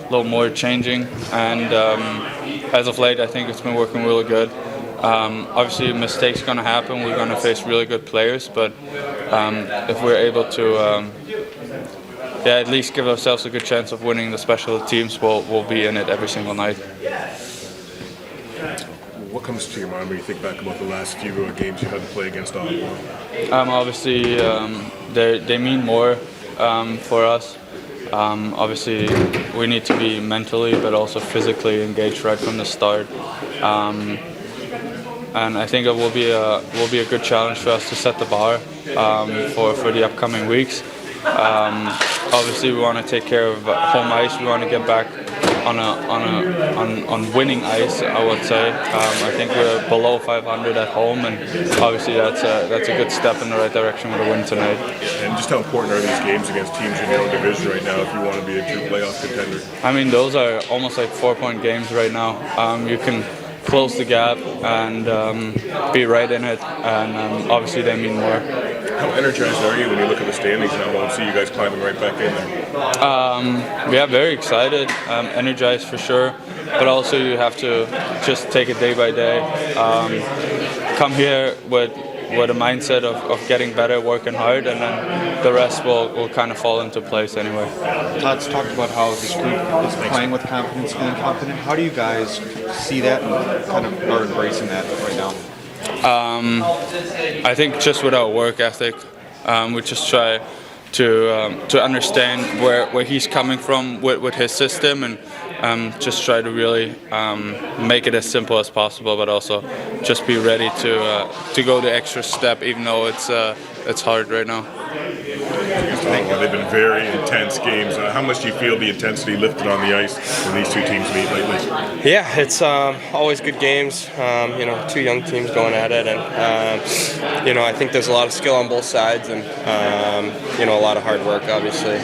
little more changing, and as of late, I think it's been working really good. Obviously, mistakes going to happen. We're going to face really good players, but if we're able to at least give ourselves a good chance of winning the special teams, we'll be in it every single night. What comes to your mind when you think back about the last few games you had to play against Ottawa? Obviously, they mean more for us. Obviously, we need to be mentally but also physically engaged right from the start. And I think it will be a good challenge for us to set the bar for the upcoming weeks. Obviously, we want to take care of home ice. We want to get back on winning ice, I would say. I think we're below 500 at home, and obviously that's a good step in the right direction with a win tonight. And just how important are these games against teams in your own division right now if you want to be a true playoff contender? I mean, those are almost like 4-point games right now. You can close the gap and be right in it, and obviously they mean more. How energized are you when you look at the standings now and see you guys climbing right back in there? Yeah, very excited, energized for sure, but also you have to just take it day by day. Come here with a mindset of getting better, working hard, and then the rest will kind of fall into place anyway. Todd's talked about how this group is playing with confidence, feeling confident. How do you guys see that and kind of are embracing that right now? I think just with our work ethic, we just try to understand where he's coming from with his system, and just try to really make it as simple as possible, but also just be ready to go the extra step, even though it's hard right now. They've been very intense games. How much do you feel the intensity lifted on the ice when these two teams meet lately? Yeah, it's always good games. Two young teams going at it, and I think there's a lot of skill on both sides, and a lot of hard work. Obviously,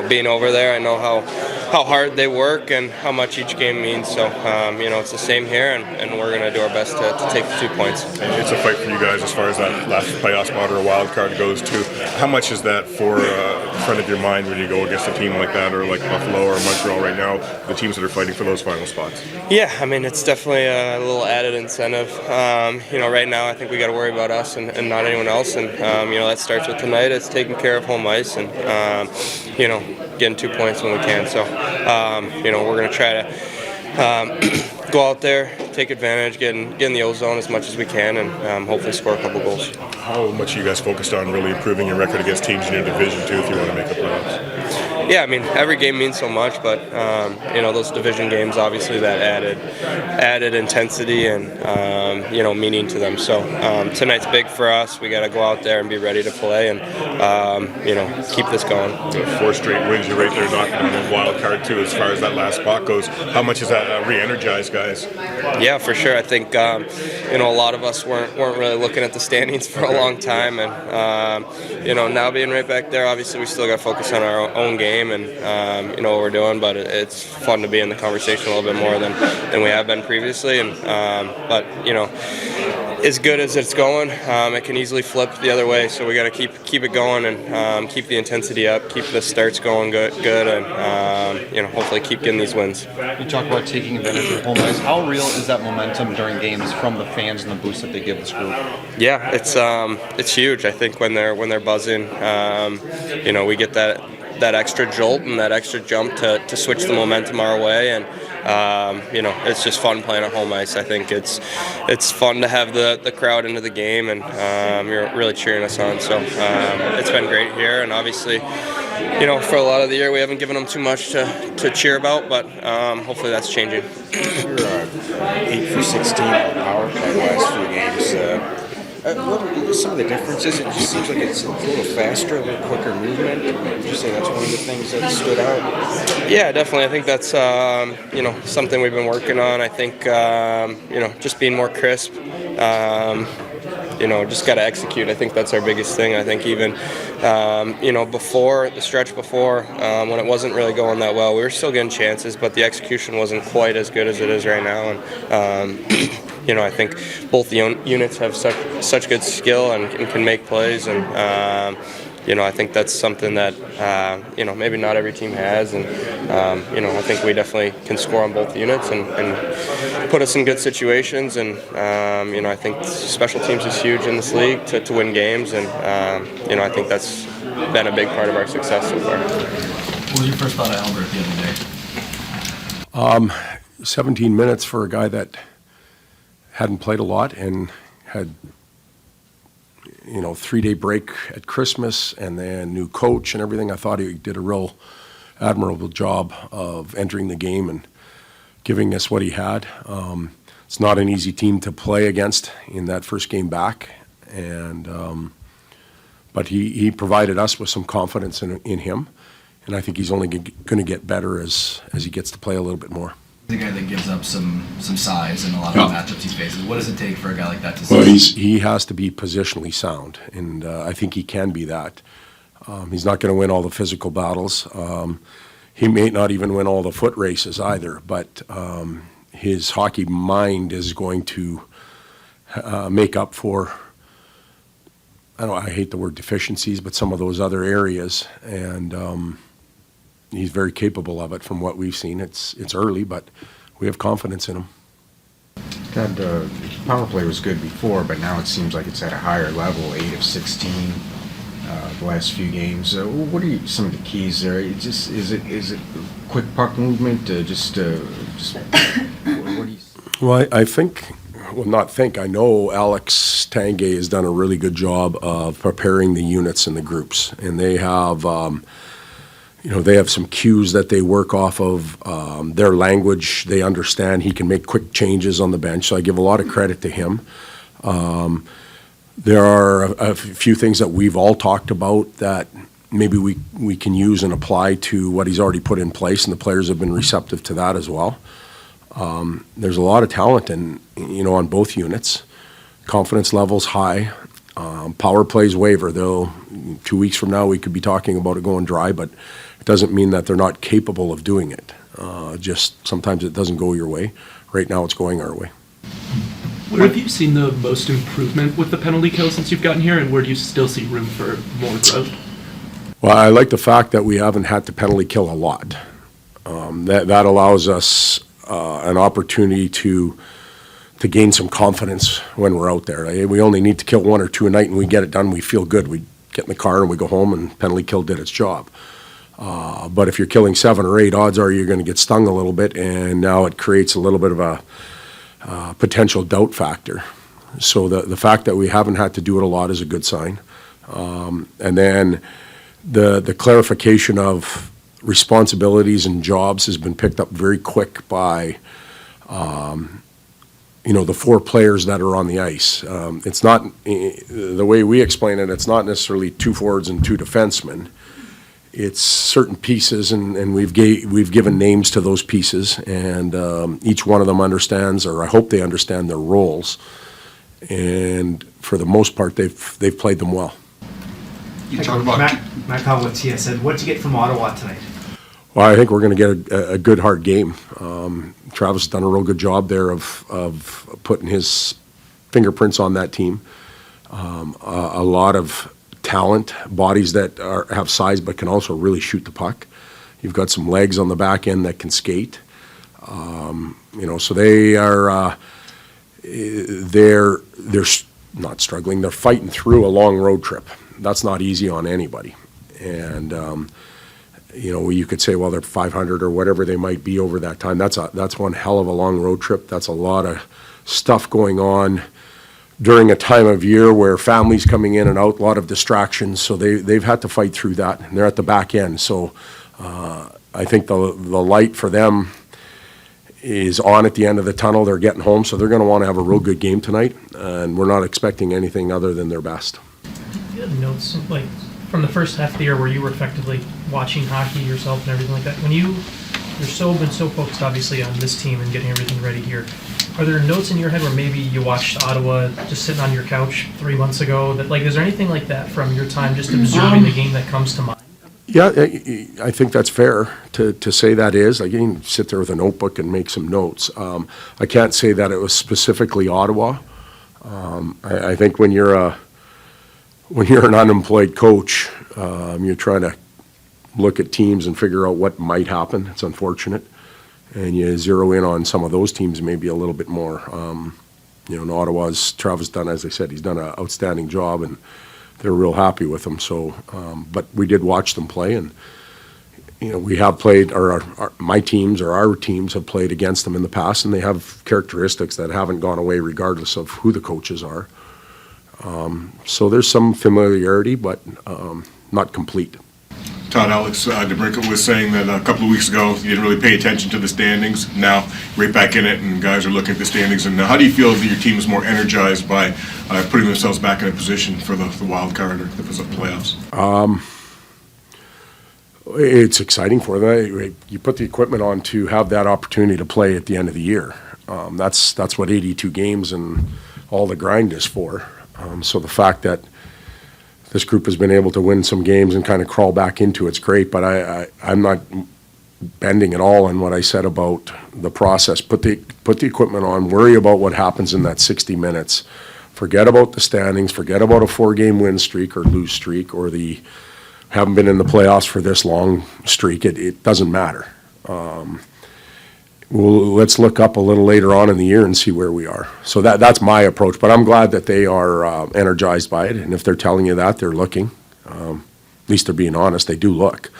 being over there, I know how hard they work and how much each game means. So it's the same here, and we're going to do our best to take the 2 points. And it's a fight for you guys as far as that last playoff spot or a wild card goes too. How much is that for in front of your mind when you go against a team like that, or like Buffalo or Montreal right now, the teams that are fighting for those final spots? Yeah, I mean, it's definitely a little added incentive. Right now I think we got to worry about us and not anyone else, and that starts with tonight. It's taking care of home ice and getting 2 points when we can. So we're going to try to go out there, take advantage, get in the O-zone as much as we can, and hopefully score a couple goals. How much are you guys focused on really improving your record against teams in your division too if you want to make the playoffs? Yeah, I mean, every game means so much, but those division games, obviously, that added intensity and meaning to them. So tonight's big for us. We got to go out there and be ready to play, and keep this going. 4 straight wins. You're right there knocking on the wild card too. As far as that last spot goes, how much has that re-energized guys? Yeah, for sure. I think a lot of us weren't really looking at the standings for a long time, and now being right back there, obviously, we still got to focus on our own game and what we're doing, but it's fun to be in the conversation a little bit more than we have been previously, and but as good as it's going, it can easily flip the other way, so we got to keep it going and keep the intensity up, keep the starts going good, and hopefully keep getting these wins. You talk about taking advantage of home ice. How real is that momentum during games from the fans and the boost that they give this group? Yeah, it's huge. I think when they're buzzing, we get that extra jolt and that extra jump to switch the momentum our way, and it's just fun playing at home ice. I think it's fun to have the crowd into the game, and you're really cheering us on. So it's been great here, and obviously, for a lot of the year we haven't given them too much to cheer about, but hopefully that's changing. You're 8 for 16 on the power play the last few games. What are some of the differences? It just seems like it's a little faster, a little quicker movement. Would you say that's one of the things that stood out? Yeah, definitely. I think that's something we've been working on. I think just being more crisp. Just got to execute. I think that's our biggest thing. I think even, before the stretch before, when it wasn't really going that well, we were still getting chances, but the execution wasn't quite as good as it is right now. And I think both the units have such good skill and can make plays, and I think that's something that maybe not every team has, and I think we definitely can score on both units and put us in good situations. And I think special teams is huge in this league to win games, and I think that's been a big part of our success so far. What was your first thought of Albert at the end of the day? 17 minutes for a guy that hadn't played a lot and had 3-day break at Christmas and then new coach and everything. I thought he did a real admirable job of entering the game and giving us what he had. It's not an easy team to play against in that first game back, and but he provided us with some confidence in him, and I think he's only going to get better as he gets to play a little bit more. He's a guy that gives up some size in a lot of the matchups he faces. What does it take for a guy like that to Well, succeed? he has to be positionally sound, and I think he can be that. He's not going to win all the physical battles. He may not even win all the foot races either, but his hockey mind is going to make up for, I hate the word deficiencies, but some of those other areas, and he's very capable of it from what we've seen. It's early, but we have confidence in him. Todd, power play was good before, but now it seems like it's at a higher level, 8 of 16 the last few games. What are some of the keys there? Is it quick puck movement? What do you? Well, I know Alex Tanguay has done a really good job of preparing the units and the groups, and they have they have some cues that they work off of, their language they understand. He can make quick changes on the bench, so I give a lot of credit to him. There are a few things that we've all talked about that maybe we can use and apply to what he's already put in place, and the players have been receptive to that as well. There's a lot of talent on both units. Confidence level's high. Power plays waver, though 2 weeks from now we could be talking about it going dry, but it doesn't mean that they're not capable of doing it. Just sometimes it doesn't go your way. Right now it's going our way. Where have you seen the most improvement with the penalty kill since you've gotten here, and where do you still see room for more growth? Well, I like the fact that we haven't had to penalty kill a lot. That allows us an opportunity to gain some confidence when we're out there. We only need to kill 1 or 2 a night, and we get it done. We feel good. We get in the car and we go home, and penalty kill did its job. But if you're killing 7 or 8, odds are you're going to get stung a little bit, and now it creates a little bit of a potential doubt factor. So the fact that we haven't had to do it a lot is a good sign. And then the clarification of responsibilities and jobs has been picked up very quick by the 4 players that are on the ice. It's not, the way we explain it, it's not necessarily 2 forwards and 2 defensemen. It's certain pieces, and we've given names to those pieces, and each one of them understands, or I hope they understand, their roles. And for the most part, they've played them well. You talk about Matt Collins, he said, what'd you get from Ottawa tonight? Well, I think we're going to get a good, hard game. Travis has done a real good job there of putting his fingerprints on that team. A lot of talent, bodies that have size but can also really shoot the puck. You've got some legs on the back end that can skate. So they are they're not struggling. They're fighting through a long road trip. That's not easy on anybody. And you could say, well, they're 500 or whatever they might be over that time. That's one hell of a long road trip. That's a lot of stuff going on during a time of year where families coming in and out, a lot of distractions. So they've had to fight through that, and they're at the back end. So I think the light for them is on at the end of the tunnel. They're getting home, so they're going to want to have a real good game tonight, and we're not expecting anything other than their best. You had notes like from the first half of the year where you were effectively watching hockey yourself and everything like that. When you're been so focused obviously on this team and getting everything ready here, are there notes in your head where maybe you watched Ottawa just sitting on your couch 3 months ago? That is there anything like that from your time just observing the game that comes to mind? Yeah, I think that's fair to say that is. I can sit there with a notebook and make some notes. I can't say that it was specifically Ottawa. I think when you're an unemployed coach, You're trying to look at teams and figure out what might happen. It's unfortunate. And you zero in on some of those teams maybe a little bit more. In Ottawa's, Travis done, as I said, he's done an outstanding job, and they're real happy with him. So, but we did watch them play, and we have played, or my teams or our teams have played against them in the past, and they have characteristics that haven't gone away regardless of who the coaches are. So there's some familiarity, but not complete. Todd, Alex DeBrincat was saying that a couple of weeks ago you didn't really pay attention to the standings. Now, right back in it, and guys are looking at the standings. And how do you feel that your team is more energized by putting themselves back in a position for the wild card or the playoffs? It's exciting for them. You put the equipment on to have that opportunity to play at the end of the year. That's what 82 games and all the grind is for. So the fact that this group has been able to win some games and kind of crawl back into it's great, but I'm not bending at all on what I said about the process. Put the equipment on, worry about what happens in that 60 minutes. Forget about the standings, forget about a 4-game win streak or lose streak or the haven't been in the playoffs for this long streak. It doesn't matter. Let's look up a little later on in the year and see where we are. So that's my approach, but I'm glad that they are energized by it, and if they're telling you that, they're looking. At least they're being honest. They do look.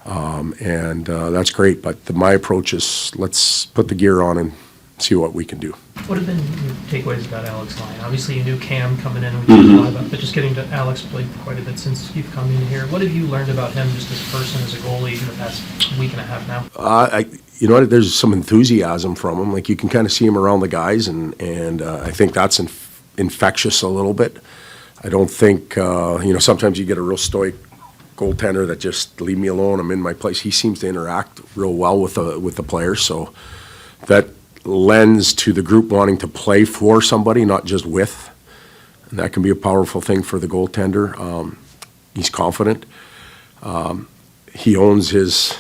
And that's great, but my approach is let's put the gear on and see what we can do. What have been your takeaways about Alex Lyon? Obviously, you knew Cam coming in, and we talked a lot about, but just getting to Alex played quite a bit since you've come in here. What have you learned about him just as a person, as a goalie, in the past week and a half now? You know what? There's some enthusiasm from him. Like you can kind of see him around the guys, and I think that's infectious a little bit. I don't think sometimes you get a real stoic goaltender that just leave me alone. I'm in my place. He seems to interact real well with the players, so that lends to the group wanting to play for somebody, not just with. And that can be a powerful thing for the goaltender. He's confident. He owns his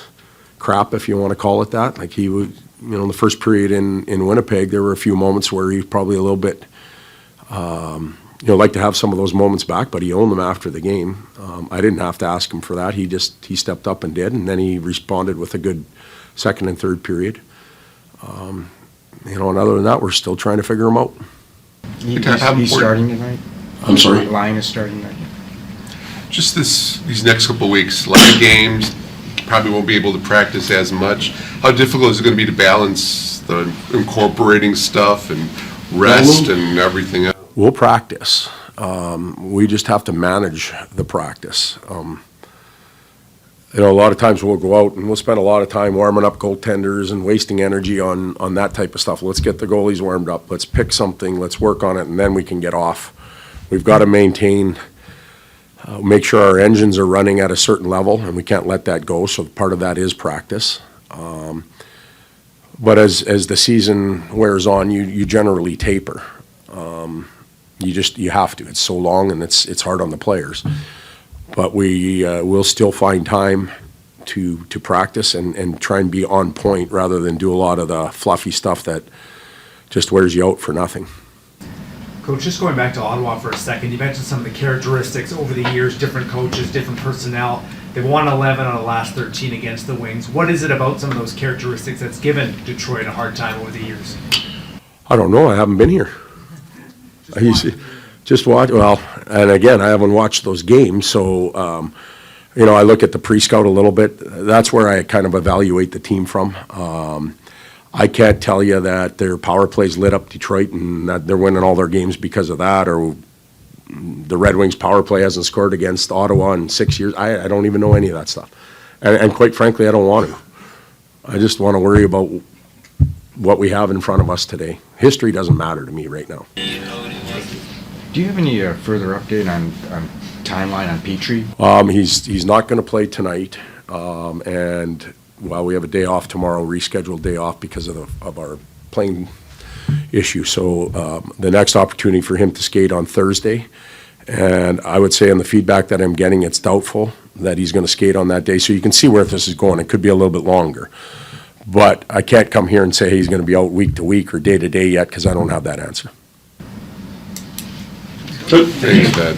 crap, if you want to call it that. Like he would, in the first period in Winnipeg, there were a few moments where he probably a little bit, like to have some of those moments back, but he owned them after the game. I didn't have to ask him for that. He stepped up and did, and then he responded with a good second and third period. And other than that, we're still trying to figure him out. He's starting tonight? I'm sorry? Lyon is starting tonight. Just these next couple of weeks, a lot of games, probably won't be able to practice as much. How difficult is it going to be to balance the incorporating stuff and rest and everything else? We'll practice. We just have to manage the practice. A lot of times we'll go out and we'll spend a lot of time warming up goaltenders and wasting energy on that type of stuff. Let's get the goalies warmed up. Let's pick something. Let's work on it, and then we can get off. We've got to maintain, make sure our engines are running at a certain level, and we can't let that go. So part of that is practice. But as the season wears on, you generally taper. You have to. It's so long, and it's hard on the players. But we'll still find time to practice and try and be on point rather than do a lot of the fluffy stuff that just wears you out for nothing. Coach, just going back to Ottawa for a second, you mentioned some of the characteristics over the years, different coaches, different personnel. They've won 11 out of the last 13 against the Wings. What is it about some of those characteristics that's given Detroit a hard time over the years? I don't know. I haven't been here. Just watch. Well, and again, I haven't watched those games, so I look at the pre-scout a little bit. That's where I kind of evaluate the team from. I can't tell you that their power plays lit up Detroit and that they're winning all their games because of that, or the Red Wings power play hasn't scored against Ottawa in 6 years. I don't even know any of that stuff, and quite frankly, I don't want to. I just want to worry about what we have in front of us today. History doesn't matter to me right now. Do you have any further update on timeline on Petrie? He's not going to play tonight, and we have a day off tomorrow, rescheduled day off because of our plane issue. So the next opportunity for him to skate on Thursday, and I would say in the feedback that I'm getting, it's doubtful that he's going to skate on that day. So you can see where this is going. It could be a little bit longer, but I can't come here and say he's going to be out week to week or day to day yet because I don't have that answer. Thanks, Dad.